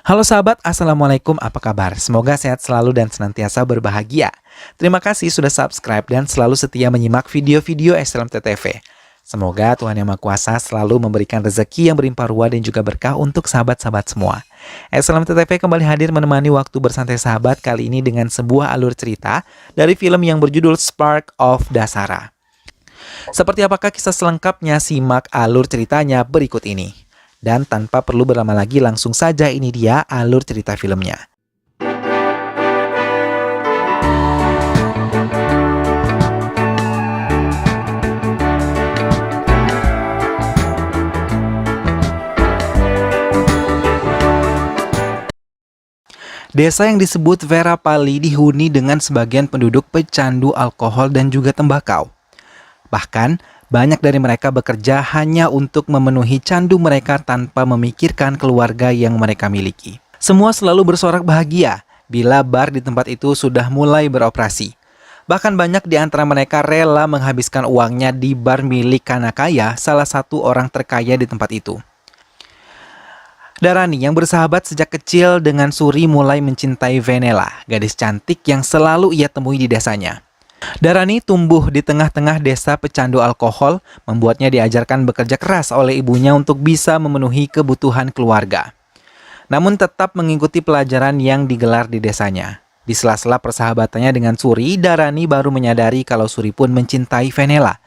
Halo sahabat, Assalamualaikum, apa kabar? Semoga sehat selalu dan senantiasa berbahagia. Terima kasih sudah subscribe dan selalu setia menyimak video-video SLMTTV. Semoga Tuhan Yang Maha Kuasa selalu memberikan rezeki yang berlimpah ruah dan juga berkah untuk sahabat-sahabat semua. SLMTTV kembali hadir menemani waktu bersantai sahabat kali ini dengan sebuah alur cerita dari film yang berjudul Spark of Dasara. Seperti apakah kisah selengkapnya, simak alur ceritanya berikut ini. Dan tanpa perlu berlama lagi, langsung saja ini dia alur cerita filmnya. Desa yang disebut Verapalli dihuni dengan sebagian penduduk pecandu alkohol dan juga tembakau. Bahkan, banyak dari mereka bekerja hanya untuk memenuhi candu mereka tanpa memikirkan keluarga yang mereka miliki. Semua selalu bersorak bahagia bila bar di tempat itu sudah mulai beroperasi. Bahkan banyak di antara mereka rela menghabiskan uangnya di bar milik Kanakaya, salah satu orang terkaya di tempat itu. Dharani yang bersahabat sejak kecil dengan Suri mulai mencintai Venela, gadis cantik yang selalu ia temui di desanya. Dharani tumbuh di tengah-tengah desa pecandu alkohol, membuatnya diajarkan bekerja keras oleh ibunya untuk bisa memenuhi kebutuhan keluarga. Namun tetap mengikuti pelajaran yang digelar di desanya. Di sela-sela persahabatannya dengan Suri, Dharani baru menyadari kalau Suri pun mencintai Venela.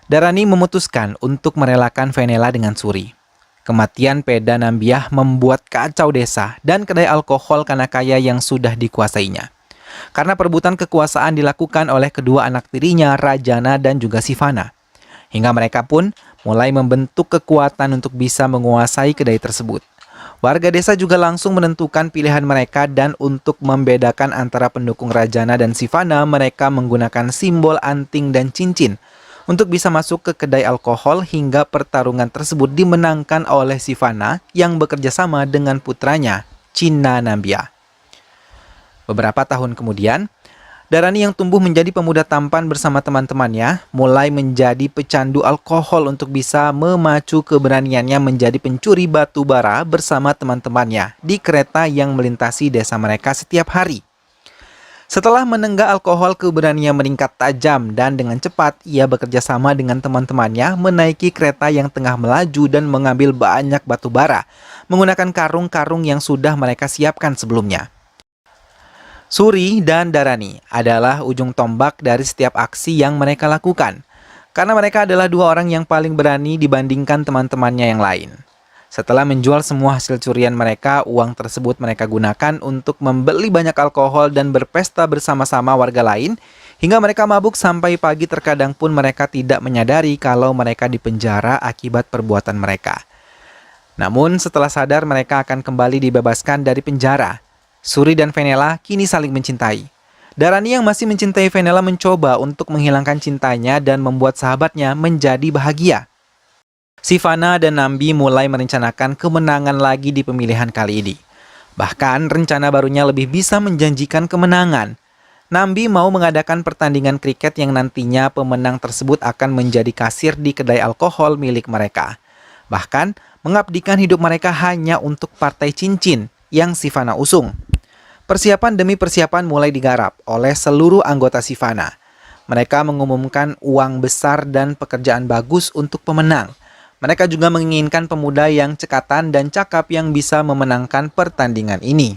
Dharani memutuskan untuk merelakan Venela dengan Suri. Kematian Peda Nambiah membuat kacau desa dan kedai alkohol Kanakaya yang sudah dikuasainya. Karena perebutan kekuasaan dilakukan oleh kedua anak tirinya, Rajana dan juga Sivana. Hingga mereka pun mulai membentuk kekuatan untuk bisa menguasai kedai tersebut. Warga desa juga langsung menentukan pilihan mereka dan untuk membedakan antara pendukung Rajana dan Sivana, mereka menggunakan simbol anting dan cincin untuk bisa masuk ke kedai alkohol hingga pertarungan tersebut dimenangkan oleh Sivana yang bekerja sama dengan putranya, Chinna Nambiah. Beberapa tahun kemudian, Dharani yang tumbuh menjadi pemuda tampan bersama teman-temannya mulai menjadi pecandu alkohol untuk bisa memacu keberaniannya menjadi pencuri batu bara bersama teman-temannya di kereta yang melintasi desa mereka setiap hari. Setelah menenggak alkohol, keberaniannya meningkat tajam dan dengan cepat ia bekerja sama dengan teman-temannya menaiki kereta yang tengah melaju dan mengambil banyak batu bara menggunakan karung-karung yang sudah mereka siapkan sebelumnya. Suri dan Dharani adalah ujung tombak dari setiap aksi yang mereka lakukan, karena mereka adalah dua orang yang paling berani dibandingkan teman-temannya yang lain. Setelah menjual semua hasil curian mereka, uang tersebut mereka gunakan untuk membeli banyak alkohol dan berpesta bersama-sama warga lain, hingga mereka mabuk sampai pagi. Terkadang pun mereka tidak menyadari kalau mereka dipenjara akibat perbuatan mereka. Namun setelah sadar mereka akan kembali dibebaskan dari penjara. Suri dan Venela kini saling mencintai. Dharani yang masih mencintai Venela mencoba untuk menghilangkan cintanya dan membuat sahabatnya menjadi bahagia. Sivana dan Nambi mulai merencanakan kemenangan lagi di pemilihan kali ini. Bahkan rencana barunya lebih bisa menjanjikan kemenangan. Nambi mau mengadakan pertandingan kriket yang nantinya pemenang tersebut akan menjadi kasir di kedai alkohol milik mereka. Bahkan mengabdikan hidup mereka hanya untuk partai cincin yang Sivana usung. Persiapan demi persiapan mulai digarap oleh seluruh anggota Sivana. Mereka mengumumkan uang besar dan pekerjaan bagus untuk pemenang. Mereka juga menginginkan pemuda yang cekatan dan cakap yang bisa memenangkan pertandingan ini.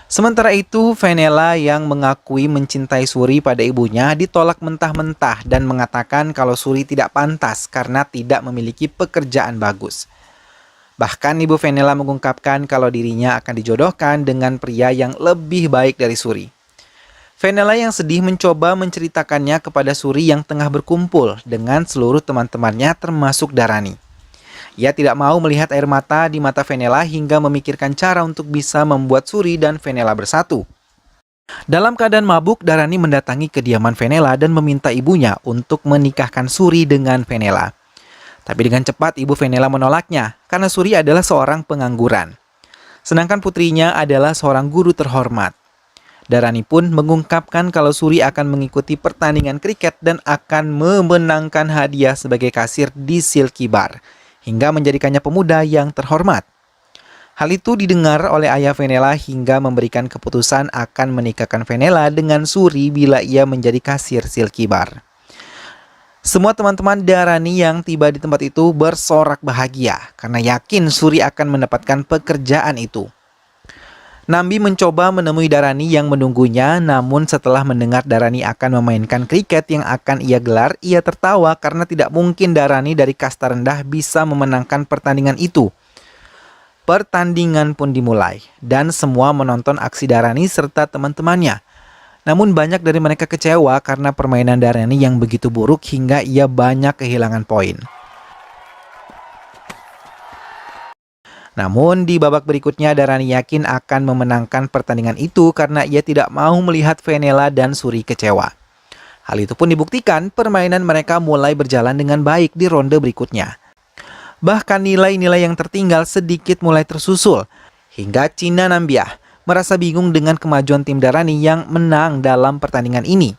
Sementara itu, Venela yang mengakui mencintai Suri pada ibunya ditolak mentah-mentah dan mengatakan kalau Suri tidak pantas karena tidak memiliki pekerjaan bagus. Bahkan ibu Venela mengungkapkan kalau dirinya akan dijodohkan dengan pria yang lebih baik dari Suri. Venela yang sedih mencoba menceritakannya kepada Suri yang tengah berkumpul dengan seluruh teman-temannya termasuk Dharani. Ia tidak mau melihat air mata di mata Venela hingga memikirkan cara untuk bisa membuat Suri dan Venela bersatu. Dalam keadaan mabuk, Dharani mendatangi kediaman Venela dan meminta ibunya untuk menikahkan Suri dengan Venela. Tapi dengan cepat ibu Venela menolaknya karena Suri adalah seorang pengangguran. Sedangkan putrinya adalah seorang guru terhormat. Dharani pun mengungkapkan kalau Suri akan mengikuti pertandingan kriket dan akan memenangkan hadiah sebagai kasir di Silky Bar hingga menjadikannya pemuda yang terhormat. Hal itu didengar oleh ayah Venela hingga memberikan keputusan akan menikahkan Venela dengan Suri bila ia menjadi kasir Silky Bar. Semua teman-teman Dharani yang tiba di tempat itu bersorak bahagia karena yakin Suri akan mendapatkan pekerjaan itu. Nambi mencoba menemui Dharani yang menunggunya, namun setelah mendengar Dharani akan memainkan kriket yang akan ia gelar, ia tertawa karena tidak mungkin Dharani dari kasta rendah bisa memenangkan pertandingan itu. Pertandingan pun dimulai, dan semua menonton aksi Dharani serta teman-temannya. Namun banyak dari mereka kecewa karena permainan Dharani yang begitu buruk hingga ia banyak kehilangan poin. Namun di babak berikutnya Dharani yakin akan memenangkan pertandingan itu karena ia tidak mau melihat Venela dan Suri kecewa. Hal itu pun dibuktikan permainan mereka mulai berjalan dengan baik di ronde berikutnya. Bahkan nilai-nilai yang tertinggal sedikit mulai tersusul, hingga China Nambiah merasa bingung dengan kemajuan tim Dharani yang menang dalam pertandingan ini.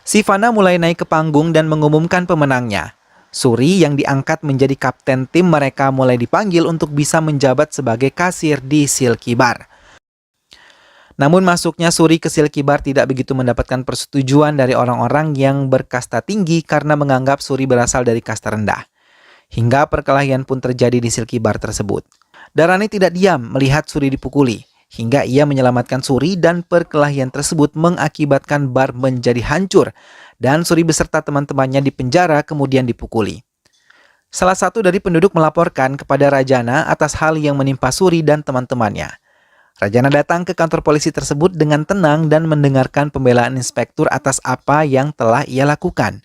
Sivana mulai naik ke panggung dan mengumumkan pemenangnya. Suri yang diangkat menjadi kapten tim mereka mulai dipanggil untuk bisa menjabat sebagai kasir di Silky Bar. Namun masuknya Suri ke Silky Bar tidak begitu mendapatkan persetujuan dari orang-orang yang berkasta tinggi karena menganggap Suri berasal dari kasta rendah. Hingga perkelahian pun terjadi di Silky Bar tersebut. Dharani tidak diam melihat Suri dipukuli, hingga ia menyelamatkan Suri dan perkelahian tersebut mengakibatkan bar menjadi hancur dan Suri beserta teman-temannya dipenjara kemudian dipukuli. Salah satu dari penduduk melaporkan kepada Rajana atas hal yang menimpa Suri dan teman-temannya. Rajana datang ke kantor polisi tersebut dengan tenang dan mendengarkan pembelaan inspektur atas apa yang telah ia lakukan.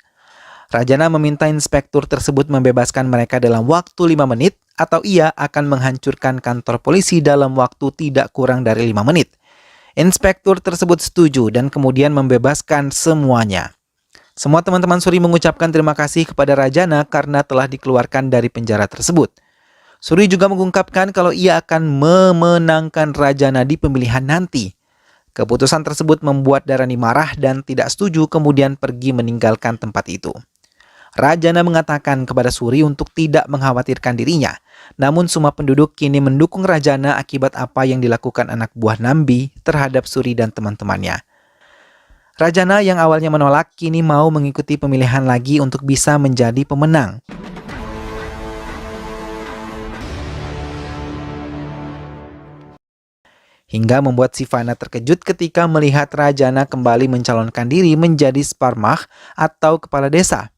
Rajana meminta inspektur tersebut membebaskan mereka dalam waktu 5 menit atau ia akan menghancurkan kantor polisi dalam waktu tidak kurang dari 5 menit. Inspektur tersebut setuju dan kemudian membebaskan semuanya. Semua teman-teman Suri mengucapkan terima kasih kepada Rajana karena telah dikeluarkan dari penjara tersebut. Suri juga mengungkapkan kalau ia akan memenangkan Rajana di pemilihan nanti. Keputusan tersebut membuat Dharani marah dan tidak setuju kemudian pergi meninggalkan tempat itu. Rajana mengatakan kepada Suri untuk tidak mengkhawatirkan dirinya. Namun semua penduduk kini mendukung Rajana akibat apa yang dilakukan anak buah Nambi terhadap Suri dan teman-temannya. Rajana yang awalnya menolak kini mau mengikuti pemilihan lagi untuk bisa menjadi pemenang. Hingga membuat Sivana terkejut ketika melihat Rajana kembali mencalonkan diri menjadi Sparmah atau kepala desa.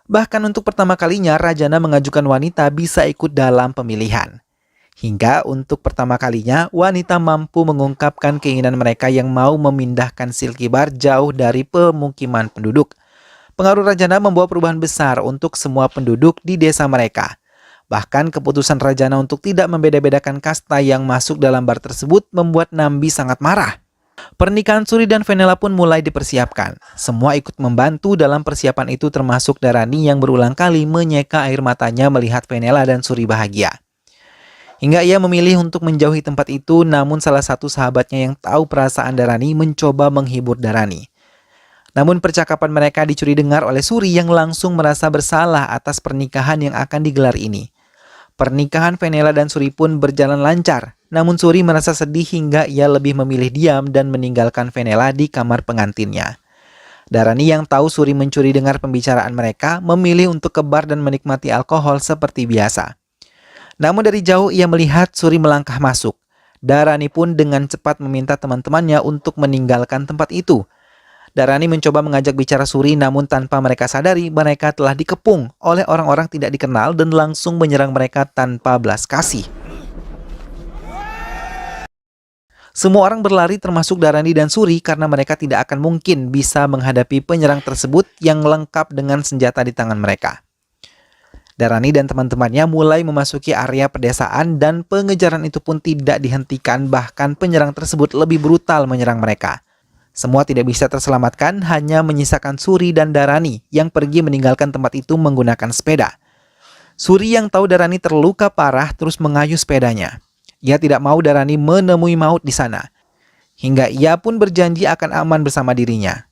Bahkan untuk pertama kalinya Rajana mengajukan wanita bisa ikut dalam pemilihan. Hingga untuk pertama kalinya wanita mampu mengungkapkan keinginan mereka yang mau memindahkan Silky Bar jauh dari pemukiman penduduk. Pengaruh Rajana membawa perubahan besar untuk semua penduduk di desa mereka. Bahkan keputusan Rajana untuk tidak membeda-bedakan kasta yang masuk dalam bar tersebut membuat Nambi sangat marah. Pernikahan Suri dan Venela pun mulai dipersiapkan. Semua ikut membantu dalam persiapan itu termasuk Dharani yang berulang kali menyeka air matanya melihat Venela dan Suri bahagia. Hingga ia memilih untuk menjauhi tempat itu, namun salah satu sahabatnya yang tahu perasaan Dharani mencoba menghibur Dharani. Namun percakapan mereka dicuri dengar oleh Suri yang langsung merasa bersalah atas pernikahan yang akan digelar ini. Pernikahan Venela dan Suri pun berjalan lancar, namun Suri merasa sedih hingga ia lebih memilih diam dan meninggalkan Venela di kamar pengantinnya. Dharani yang tahu Suri mencuri dengar pembicaraan mereka, memilih untuk ke bar dan menikmati alkohol seperti biasa. Namun dari jauh ia melihat Suri melangkah masuk. Dharani pun dengan cepat meminta teman-temannya untuk meninggalkan tempat itu. Dharani mencoba mengajak bicara Suri, namun tanpa mereka sadari mereka telah dikepung oleh orang-orang tidak dikenal dan langsung menyerang mereka tanpa belas kasih. Semua orang berlari termasuk Dharani dan Suri karena mereka tidak akan mungkin bisa menghadapi penyerang tersebut yang lengkap dengan senjata di tangan mereka. Dharani dan teman-temannya mulai memasuki area pedesaan dan pengejaran itu pun tidak dihentikan, bahkan penyerang tersebut lebih brutal menyerang mereka. Semua tidak bisa terselamatkan, hanya menyisakan Suri dan Dharani yang pergi meninggalkan tempat itu menggunakan sepeda. Suri yang tahu Dharani terluka parah terus mengayuh sepedanya. Ia tidak mau Dharani menemui maut di sana. Hingga ia pun berjanji akan aman bersama dirinya.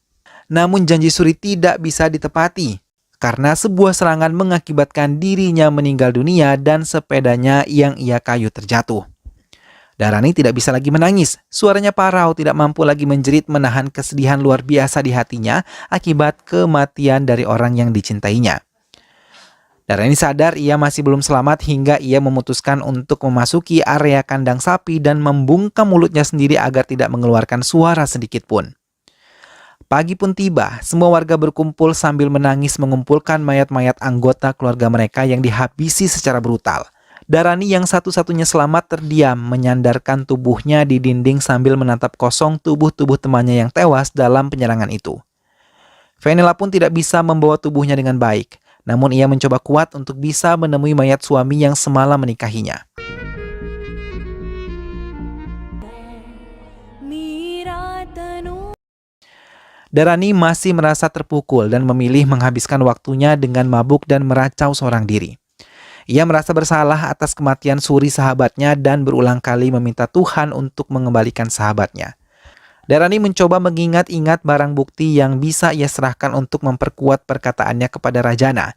Namun janji Suri tidak bisa ditepati. karena sebuah serangan mengakibatkan dirinya meninggal dunia dan sepedanya yang ia kayu terjatuh. Dharani tidak bisa lagi menangis. Suaranya parau, tidak mampu lagi menjerit menahan kesedihan luar biasa di hatinya akibat kematian dari orang yang dicintainya. Dharani sadar ia masih belum selamat hingga ia memutuskan untuk memasuki area kandang sapi dan membungkam mulutnya sendiri agar tidak mengeluarkan suara sedikit pun. Pagi pun tiba, semua warga berkumpul sambil menangis mengumpulkan mayat-mayat anggota keluarga mereka yang dihabisi secara brutal. Dharani yang satu-satunya selamat terdiam menyandarkan tubuhnya di dinding sambil menatap kosong tubuh-tubuh temannya yang tewas dalam penyerangan itu. Fenela pun tidak bisa membawa tubuhnya dengan baik, namun ia mencoba kuat untuk bisa menemui mayat suami yang semalam menikahinya. Dharani masih merasa terpukul dan memilih menghabiskan waktunya dengan mabuk dan meracau seorang diri. Ia merasa bersalah atas kematian Suri sahabatnya dan berulang kali meminta Tuhan untuk mengembalikan sahabatnya. Dharani mencoba mengingat-ingat barang bukti yang bisa ia serahkan untuk memperkuat perkataannya kepada Rajana.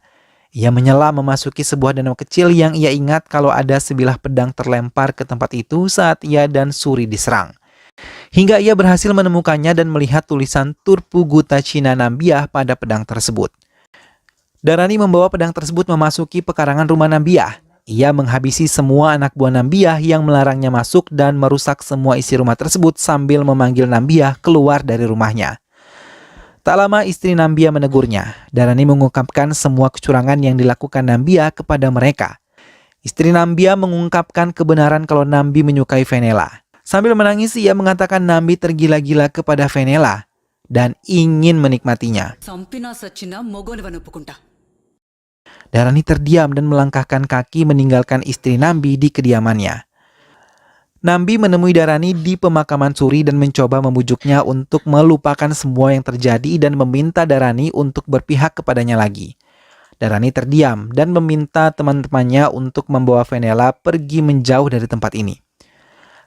Ia menyela memasuki sebuah danau kecil yang ia ingat kalau ada sebilah pedang terlempar ke tempat itu saat ia dan Suri diserang. Hingga ia berhasil menemukannya dan melihat tulisan Turpuguta Cina Nambiah pada pedang tersebut. Dharani membawa pedang tersebut memasuki pekarangan rumah Nambiah. Ia menghabisi semua anak buah Nambiah yang melarangnya masuk dan merusak semua isi rumah tersebut sambil memanggil Nambiah keluar dari rumahnya. Tak lama istri Nambiah menegurnya. Dharani mengungkapkan semua kecurangan yang dilakukan Nambiah kepada mereka. Istri Nambiah mengungkapkan kebenaran kalau Nambi menyukai Fenela. Sambil menangis, ia mengatakan Nambi tergila-gila kepada Fenela dan ingin menikmatinya. Dharani terdiam dan melangkahkan kaki meninggalkan istri Nambi di kediamannya. Nambi menemui Dharani di pemakaman Suri dan mencoba membujuknya untuk melupakan semua yang terjadi dan meminta Dharani untuk berpihak kepadanya lagi. Dharani terdiam dan meminta teman-temannya untuk membawa Fenela pergi menjauh dari tempat ini.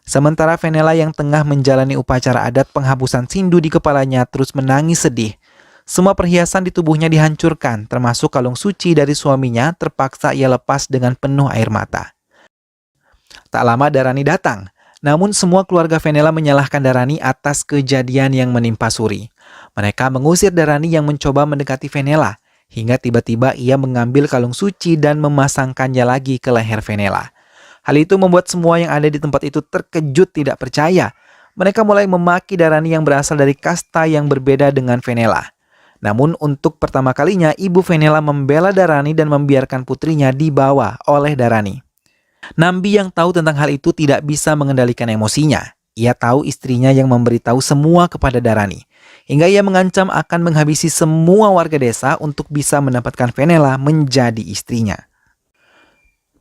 Sementara Fenela yang tengah menjalani upacara adat penghapusan sindu di kepalanya terus menangis sedih. Semua perhiasan di tubuhnya dihancurkan, termasuk kalung suci dari suaminya terpaksa ia lepas dengan penuh air mata. Tak lama Dharani datang, namun semua keluarga Fenela menyalahkan Dharani atas kejadian yang menimpa Suri. Mereka mengusir Dharani yang mencoba mendekati Fenela, hingga tiba-tiba ia mengambil kalung suci dan memasangkannya lagi ke leher Fenela. Hal itu membuat semua yang ada di tempat itu terkejut tidak percaya. Mereka mulai memaki Dharani yang berasal dari kasta yang berbeda dengan Fenela. Namun untuk pertama kalinya ibu Fenela membela Dharani dan membiarkan putrinya dibawa oleh Dharani. Nambi yang tahu tentang hal itu tidak bisa mengendalikan emosinya. Ia tahu istrinya yang memberitahu semua kepada Dharani. Hingga ia mengancam akan menghabisi semua warga desa untuk bisa mendapatkan Fenela menjadi istrinya.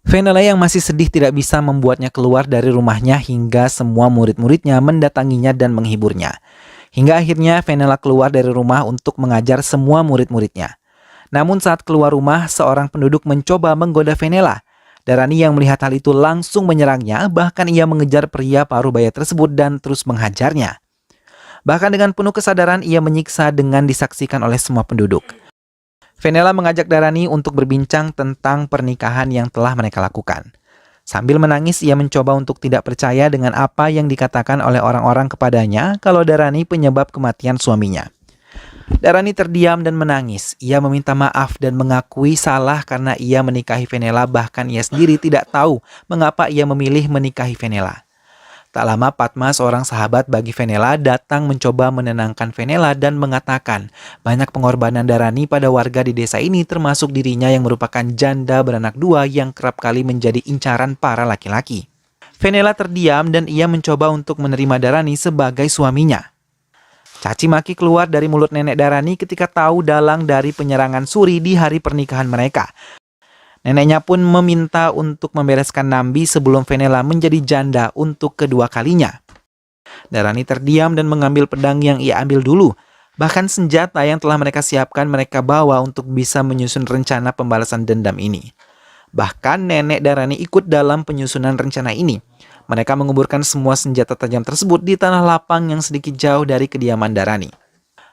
Fenela yang masih sedih tidak bisa membuatnya keluar dari rumahnya hingga semua murid-muridnya mendatanginya dan menghiburnya. Hingga akhirnya Fenela keluar dari rumah untuk mengajar semua murid-muridnya. Namun saat keluar rumah, seorang penduduk mencoba menggoda Fenela. Dharani yang melihat hal itu langsung menyerangnya, bahkan ia mengejar pria parubaya tersebut dan terus menghajarnya. Bahkan dengan penuh kesadaran ia menyiksa dengan disaksikan oleh semua penduduk. Fenela mengajak Dharani untuk berbincang tentang pernikahan yang telah mereka lakukan. Sambil menangis, ia mencoba untuk tidak percaya dengan apa yang dikatakan oleh orang-orang kepadanya kalau Dharani penyebab kematian suaminya. Dharani terdiam dan menangis. Ia meminta maaf dan mengakui salah karena ia menikahi Fenela, bahkan ia sendiri tidak tahu mengapa ia memilih menikahi Fenela. Tak lama Padma, seorang sahabat bagi Fenela, datang mencoba menenangkan Fenela dan mengatakan banyak pengorbanan Dharani pada warga di desa ini termasuk dirinya yang merupakan janda beranak dua yang kerap kali menjadi incaran para laki-laki. Fenela terdiam dan ia mencoba untuk menerima Dharani sebagai suaminya. Caci maki keluar dari mulut nenek Dharani ketika tahu dalang dari penyerangan Suri di hari pernikahan mereka. Neneknya pun meminta untuk membereskan Nambi sebelum Fenela menjadi janda untuk kedua kalinya. Dharani terdiam dan mengambil pedang yang ia ambil dulu. Bahkan senjata yang telah mereka siapkan mereka bawa untuk bisa menyusun rencana pembalasan dendam ini. Bahkan nenek Dharani ikut dalam penyusunan rencana ini. Mereka menguburkan semua senjata tajam tersebut di tanah lapang yang sedikit jauh dari kediaman Dharani.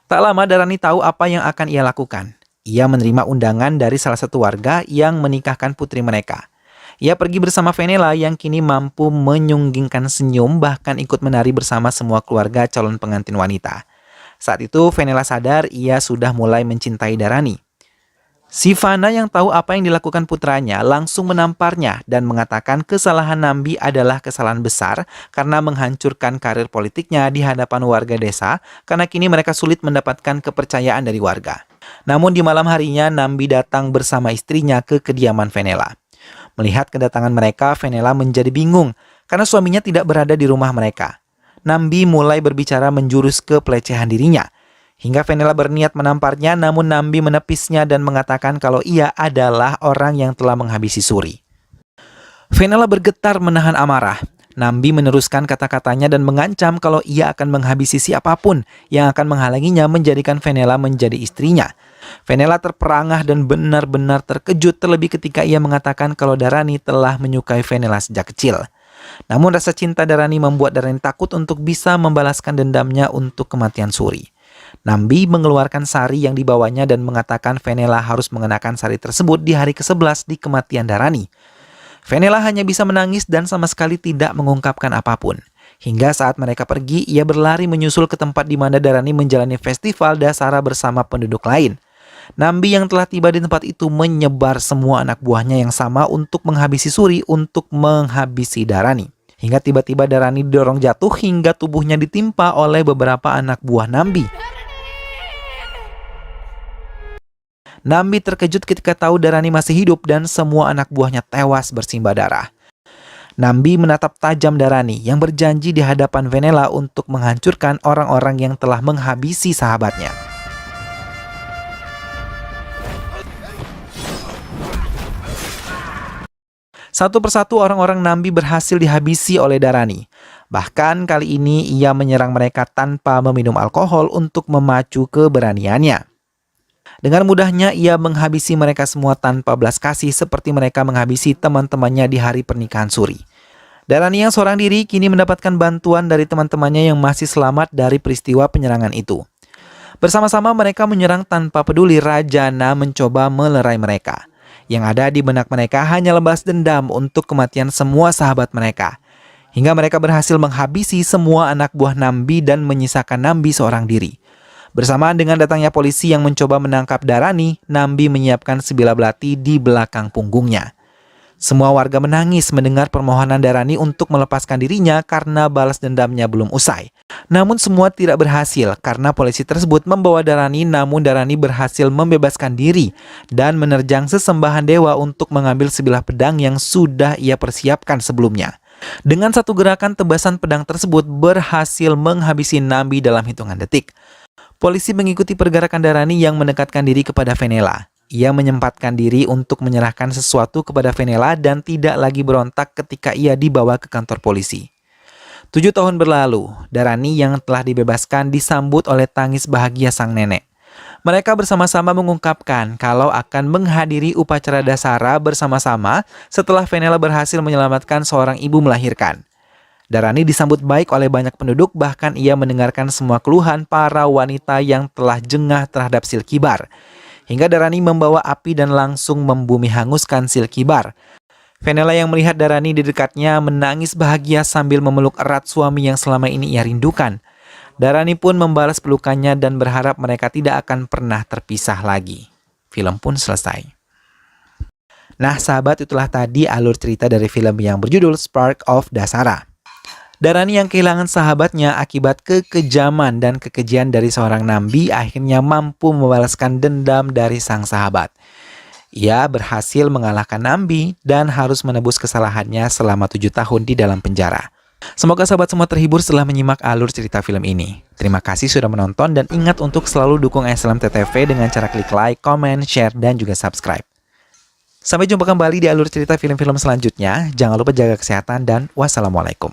Tak lama Dharani tahu apa yang akan ia lakukan. ia menerima undangan dari salah satu warga yang menikahkan putri mereka. Ia pergi bersama Venela yang kini mampu menyunggingkan senyum, bahkan ikut menari bersama semua keluarga calon pengantin wanita. Saat itu Venela sadar ia sudah mulai mencintai Dharani. Si Vanna yang tahu apa yang dilakukan putranya langsung menamparnya dan mengatakan kesalahan Nambi adalah kesalahan besar karena menghancurkan karir politiknya di hadapan warga desa karena kini mereka sulit mendapatkan kepercayaan dari warga. Namun di malam harinya Nambi datang bersama istrinya ke kediaman Venela. Melihat kedatangan mereka, Venela menjadi bingung karena suaminya tidak berada di rumah mereka. Nambi mulai berbicara menjurus ke pelecehan dirinya. Hingga Venela berniat menamparnya, namun Nambi menepisnya dan mengatakan kalau ia adalah orang yang telah menghabisi Suri. Venela bergetar menahan amarah. Nambi meneruskan kata-katanya dan mengancam kalau ia akan menghabisi siapapun yang akan menghalanginya menjadikan Venela menjadi istrinya. Venela terperangah dan benar-benar terkejut terlebih ketika ia mengatakan kalau Dharani telah menyukai Venela sejak kecil. Namun rasa cinta Dharani membuat Dharani takut untuk bisa membalaskan dendamnya untuk kematian Suri. Nambi mengeluarkan sari yang dibawanya dan mengatakan Venela harus mengenakan sari tersebut di hari ke-11 di kematian Dharani. Venela hanya bisa menangis dan sama sekali tidak mengungkapkan apapun. Hingga saat mereka pergi, ia berlari menyusul ke tempat di mana Dharani menjalani festival Dasara bersama penduduk lain. Nambi yang telah tiba di tempat itu menyebar semua anak buahnya yang sama untuk menghabisi Suri untuk menghabisi Dharani. Hingga tiba-tiba Dharani didorong jatuh hingga tubuhnya ditimpa oleh beberapa anak buah Nambi. Nambi terkejut ketika tahu Dharani masih hidup dan semua anak buahnya tewas bersimbah darah. Nambi menatap tajam Dharani yang berjanji di hadapan Venela untuk menghancurkan orang-orang yang telah menghabisi sahabatnya. Satu persatu orang-orang Nambi berhasil dihabisi oleh Dharani. Bahkan kali ini ia menyerang mereka tanpa meminum alkohol untuk memacu keberaniannya. Dengan mudahnya ia menghabisi mereka semua tanpa belas kasih seperti mereka menghabisi teman-temannya di hari pernikahan Suri. Dharani yang seorang diri kini mendapatkan bantuan dari teman-temannya yang masih selamat dari peristiwa penyerangan itu. Bersama-sama mereka menyerang tanpa peduli Rajana mencoba melerai mereka. Yang ada di benak mereka hanya lemas dendam untuk kematian semua sahabat mereka. Hingga mereka berhasil menghabisi semua anak buah Nambi dan menyisakan Nambi seorang diri. Bersamaan dengan datangnya polisi yang mencoba menangkap Dharani, Nambi menyiapkan sebilah belati di belakang punggungnya. Semua warga menangis mendengar permohonan Dharani untuk melepaskan dirinya karena balas dendamnya belum usai. Namun semua tidak berhasil karena polisi tersebut membawa Dharani, namun Dharani berhasil membebaskan diri dan menerjang sesembahan dewa untuk mengambil sebilah pedang yang sudah ia persiapkan sebelumnya. Dengan satu gerakan, tebasan pedang tersebut berhasil menghabisi Nambi dalam hitungan detik. Polisi mengikuti pergerakan Dharani yang mendekatkan diri kepada Venela. Ia menyempatkan diri untuk menyerahkan sesuatu kepada Venela dan tidak lagi berontak ketika ia dibawa ke kantor polisi. 7 tahun berlalu, Dharani yang telah dibebaskan disambut oleh tangis bahagia sang nenek. Mereka bersama-sama mengungkapkan kalau akan menghadiri upacara Dasara bersama-sama setelah Venela berhasil menyelamatkan seorang ibu melahirkan. Dharani disambut baik oleh banyak penduduk, bahkan ia mendengarkan semua keluhan para wanita yang telah jengah terhadap Silkibar. Hingga Dharani membawa api dan langsung membumi hanguskan Silkibar. Venela yang melihat Dharani di dekatnya menangis bahagia sambil memeluk erat suami yang selama ini ia rindukan. Dharani pun membalas pelukannya dan berharap mereka tidak akan pernah terpisah lagi. Film pun selesai. Nah sahabat, itulah tadi alur cerita dari film yang berjudul Spark of Dasara. Dharani yang kehilangan sahabatnya akibat kekejaman dan kekejian dari seorang Nambi akhirnya mampu membalaskan dendam dari sang sahabat. Ia berhasil mengalahkan Nambi dan harus menebus kesalahannya selama 7 tahun di dalam penjara. Semoga sahabat semua terhibur setelah menyimak alur cerita film ini. Terima kasih sudah menonton dan ingat untuk selalu dukung SLMTTV dengan cara klik like, comment, share, dan juga subscribe. Sampai jumpa kembali di alur cerita film-film selanjutnya. Jangan lupa jaga kesehatan dan wassalamualaikum.